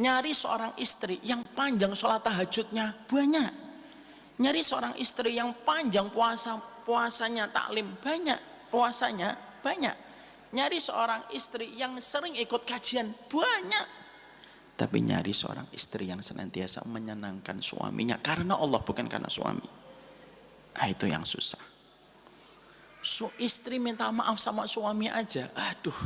Nyari seorang istri yang panjang sholat tahajudnya banyak. Nyari seorang istri yang panjang puasanya taklim banyak, puasanya banyak. Nyari seorang istri yang sering ikut kajian banyak. Tapi nyari seorang istri yang senantiasa menyenangkan suaminya karena Allah, bukan karena suami. Nah, itu yang susah. Istri minta maaf sama suami aja, aduh,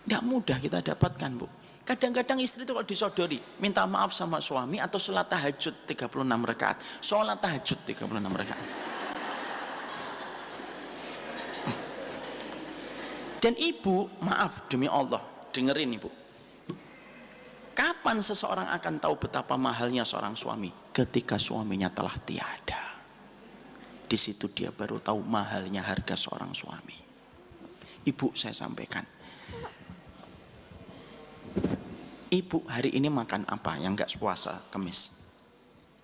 tidak mudah kita dapatkan, Bu. Kadang-kadang istri itu kalau disodori minta maaf sama suami atau sholat tahajud 36 rakaat, sholat tahajud 36 rakaat. Dan ibu, maaf demi Allah, dengerin ibu, kapan seseorang akan tahu betapa mahalnya seorang suami? Ketika suaminya telah tiada. Di situ dia baru tahu mahalnya harga seorang suami. Ibu, saya sampaikan, ibu hari ini makan apa yang gak puasa Kamis?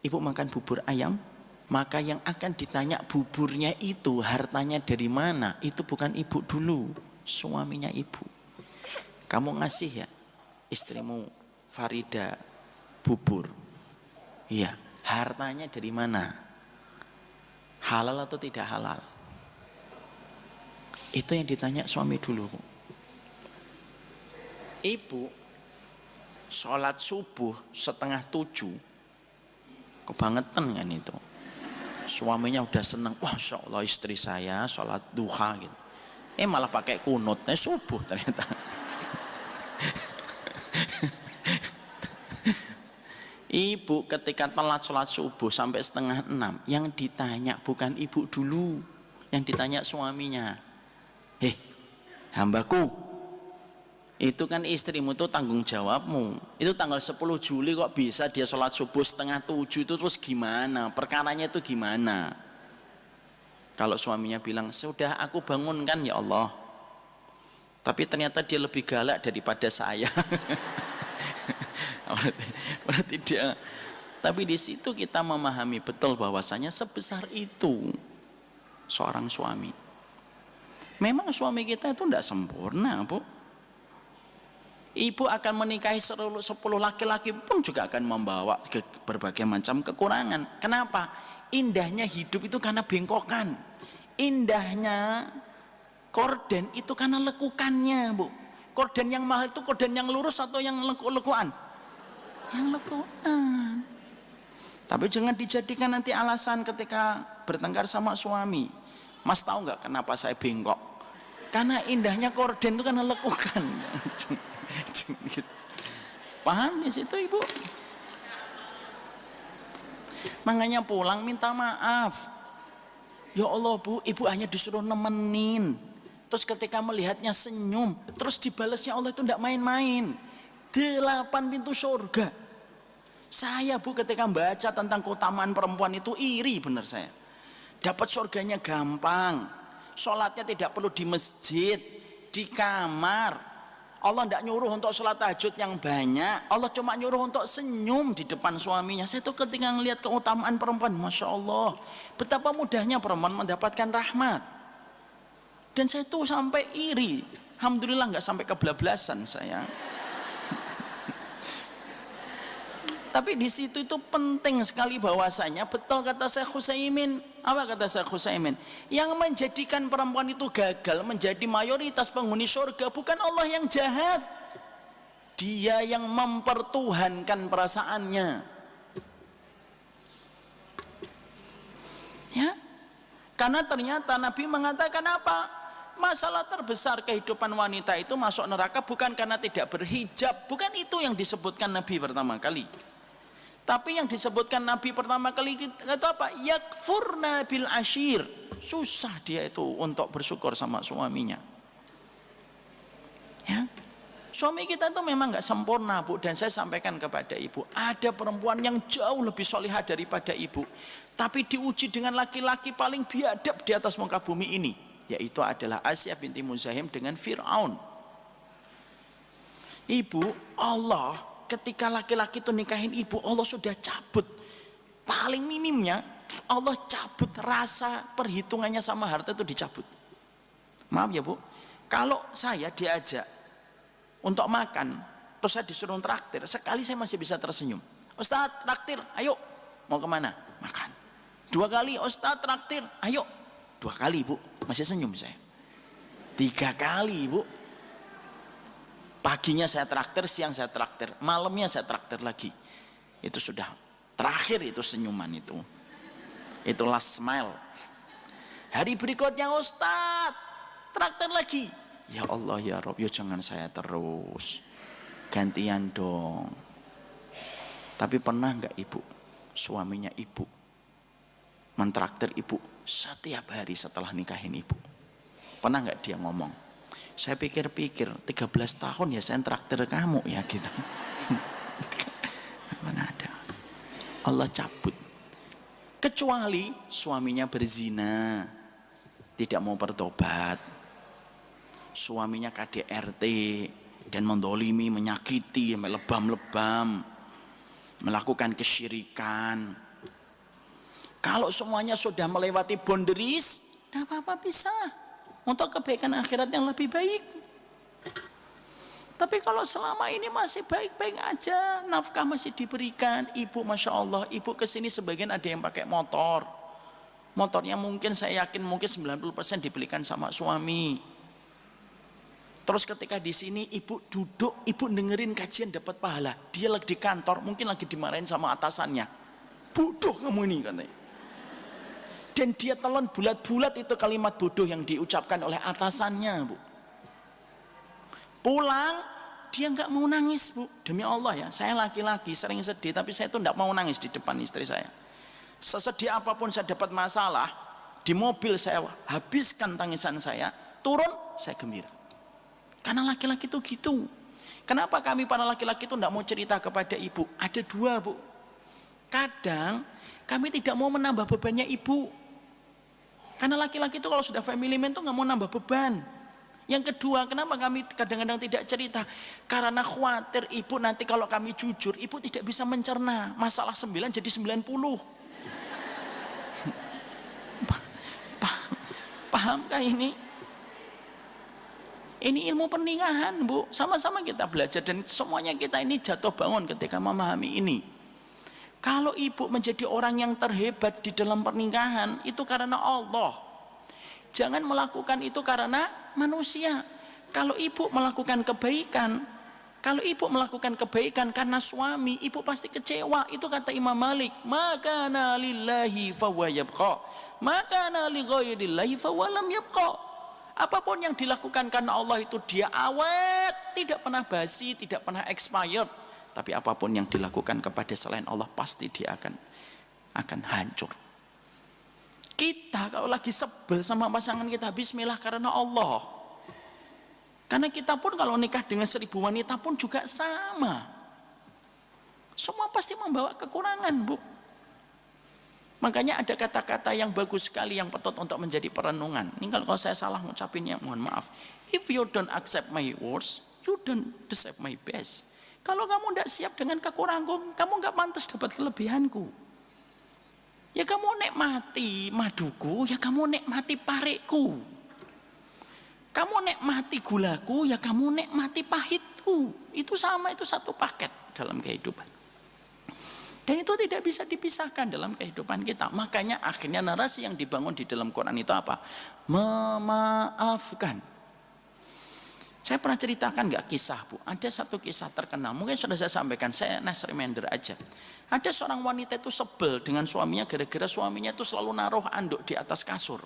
Ibu makan bubur ayam, maka yang akan ditanya buburnya itu hartanya dari mana, itu bukan ibu dulu, suaminya ibu. Kamu ngasih ya istrimu Farida bubur, iya, hartanya dari mana, halal atau tidak halal? Itu yang ditanya suami dulu. Ibu sholat subuh 6:30, kebangetan kan itu, suaminya udah seneng, wah Masya Allah istri saya sholat duha gitu, malah pakai kunutnya subuh ternyata. Ibu ketika telat sholat subuh sampai 5:30, yang ditanya bukan ibu dulu, yang ditanya suaminya. Hambaku, itu kan istrimu, itu tanggung jawabmu. Itu tanggal 10 Juli kok bisa dia sholat subuh 6:30, itu terus gimana? Perkaranya itu gimana? Kalau suaminya bilang, sudah aku bangunkan ya Allah, tapi ternyata dia lebih galak daripada saya. berarti dia. Tapi di situ kita memahami betul bahwasanya sebesar itu seorang suami. Memang suami kita itu tidak sempurna, Bu. Ibu akan menikahi 10 laki-laki pun juga akan membawa ke berbagai macam kekurangan. Kenapa? Indahnya hidup itu karena bengkokan. Indahnya korden itu karena lekukannya, Bu. Korden yang mahal itu korden yang lurus atau yang lekuan? Yang lekuan. Tapi jangan dijadikan nanti alasan ketika bertengkar sama suami. Mas tahu nggak kenapa saya bengkok? Karena indahnya korden itu karena lekukan. Paham di situ ibu? Makanya pulang minta maaf. Ya Allah Bu, ibu hanya disuruh nemenin. Terus ketika melihatnya senyum, terus dibalasnya Allah itu tidak main-main. 8 pintu surga. Saya Bu ketika baca tentang keutamaan perempuan itu iri benar saya. Dapat surganya gampang. Sholatnya tidak perlu di masjid, di kamar. Allah tidak nyuruh untuk sholat tahajud yang banyak. Allah cuma nyuruh untuk senyum di depan suaminya. Saya tuh ketika melihat keutamaan perempuan, Masya Allah, betapa mudahnya perempuan mendapatkan rahmat. Dan saya tuh sampai iri. Alhamdulillah nggak sampai kebablasan saya. Tapi di situ itu penting sekali bahwasanya betul kata Syekh Utsaimin. Apa kata Syekh Utsaimin? Yang menjadikan perempuan itu gagal menjadi mayoritas penghuni surga bukan Allah yang jahat. Dia yang mempertuhankan perasaannya. Ya. Karena ternyata Nabi mengatakan apa? Masalah terbesar kehidupan wanita itu masuk neraka bukan karena tidak berhijab. Bukan itu yang disebutkan Nabi pertama kali. Tapi yang disebutkan Nabi pertama kali itu apa? Yakfurna bil ashir. Susah dia itu untuk bersyukur sama suaminya. Ya. Suami kita itu memang nggak sempurna, Bu. Dan saya sampaikan kepada ibu, ada perempuan yang jauh lebih solihah daripada ibu. Tapi diuji dengan laki-laki paling biadab di atas muka bumi ini. Yaitu adalah Asiyah binti Muzahim dengan Fir'aun. Ibu, Allah ketika laki-laki itu nikahin ibu, Allah sudah cabut. Paling minimnya Allah cabut rasa perhitungannya sama harta itu dicabut. Maaf ya Bu, kalau saya diajak untuk makan terus saya disuruh traktir, sekali saya masih bisa tersenyum. Ustadz traktir, ayo. Mau kemana? Makan. 2 kali, Ustadz traktir, ayo. 2 kali Bu, masih senyum saya. 3 kali Bu. Paginya saya traktir, siang saya traktir, malamnya saya traktir lagi. Itu sudah terakhir itu senyuman itu. Itu last smile. Hari berikutnya Ustadz traktir lagi. Ya Allah ya Rob, ya jangan saya terus. Gantian dong. Tapi pernah enggak ibu, suaminya ibu mentraktir ibu setiap hari setelah nikahin ibu? Pernah enggak dia ngomong, saya pikir-pikir 13 tahun ya saya traktir kamu ya gitu. Mana ada. Allah cabut. Kecuali suaminya berzina, tidak mau bertobat. Suaminya KDRT dan mendolimi, menyakiti, melebam-lebam, melakukan kesyirikan. Kalau semuanya sudah melewati boundaries, tidak apa-apa, bisa untuk kebaikan akhirat yang lebih baik. Tapi kalau selama ini masih baik-baik aja, nafkah masih diberikan, ibu Masya Allah, ibu kesini sebagian ada yang pakai motor. Motornya mungkin saya yakin mungkin 90% dibelikan sama suami. Terus ketika di sini ibu duduk, ibu dengerin kajian dapat pahala. Dia lagi di kantor, mungkin lagi dimarahin sama atasannya. Bodoh kamu ini katanya. Dan dia telan bulat-bulat itu kalimat bodoh yang diucapkan oleh atasannya, Bu. Pulang, dia nggak mau nangis, Bu. Demi Allah ya, saya laki-laki sering sedih, tapi saya tuh nggak mau nangis di depan istri saya. Sesedih apapun saya dapat masalah, di mobil saya habiskan tangisan saya, turun, saya gembira. Karena laki-laki itu gitu. Kenapa kami para laki-laki itu tidak mau cerita kepada ibu? Ada 2 Bu. Kadang kami tidak mau menambah bebannya ibu. Karena laki-laki itu kalau sudah family man itu nggak mau nambah beban. Yang kedua, kenapa kami kadang-kadang tidak cerita? Karena khawatir ibu nanti kalau kami jujur, ibu tidak bisa mencerna. Masalah 9 jadi 90. Pahamkah ini? Ini ilmu pernikahan Bu, sama-sama kita belajar dan semuanya kita ini jatuh bangun ketika memahami ini. Kalau ibu menjadi orang yang terhebat di dalam pernikahan itu karena Allah. Jangan melakukan itu karena manusia. Kalau ibu melakukan kebaikan, karena suami, ibu pasti kecewa. Itu kata Imam Malik, makana lillahi fahuwa yabqa, makana li ghairillahi fahuwa lam yabqa. Apapun yang dilakukan karena Allah itu dia awet, tidak pernah basi, tidak pernah expired. Tapi apapun yang dilakukan kepada selain Allah pasti dia akan hancur. Kita kalau lagi sebel sama pasangan kita, bismillah karena Allah. Karena kita pun kalau nikah dengan 1000 wanita pun juga sama. Semua pasti membawa kekurangan, Bu. Makanya ada kata-kata yang bagus sekali yang patut untuk menjadi perenungan. Ini kalau saya salah ngucapinnya, mohon maaf. If you don't accept my words, you don't deserve my best. Kalau kamu tidak siap dengan kekuranganku, kamu nggak pantas dapat kelebihanku. Ya kamu nikmati maduku, ya kamu nikmati parekku. Kamu nikmati gulaku, ya kamu nikmati pahitku. Itu sama, itu satu paket dalam kehidupan. Dan itu tidak bisa dipisahkan dalam kehidupan kita. Makanya akhirnya narasi yang dibangun di dalam Quran itu apa? Memaafkan. Saya pernah ceritakan nggak kisah Bu? Ada satu kisah terkenal, mungkin sudah saya sampaikan, saya nice reminder aja. Ada seorang wanita itu sebel dengan suaminya gara-gara suaminya itu selalu naruh anduk di atas kasur.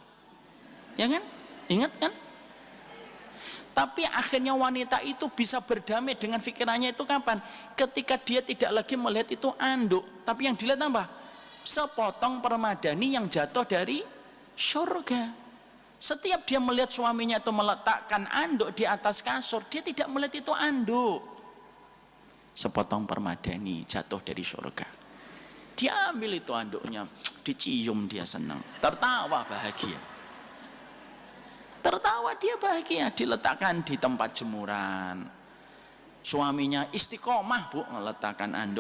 Ya kan? Ingat kan? Tapi akhirnya wanita itu bisa berdamai dengan pikirannya itu kapan? Ketika dia tidak lagi melihat itu anduk, tapi yang dilihat apa? Sepotong permadani yang jatuh dari surga. Setiap dia melihat suaminya itu meletakkan anduk di atas kasur, dia tidak melihat itu anduk. Sepotong permadani jatuh dari surga. Dia ambil itu anduknya, dicium, dia senang, tertawa bahagia. Tertawa dia bahagia, diletakkan di tempat jemuran. Suaminya istiqomah Bu, meletakkan anduk.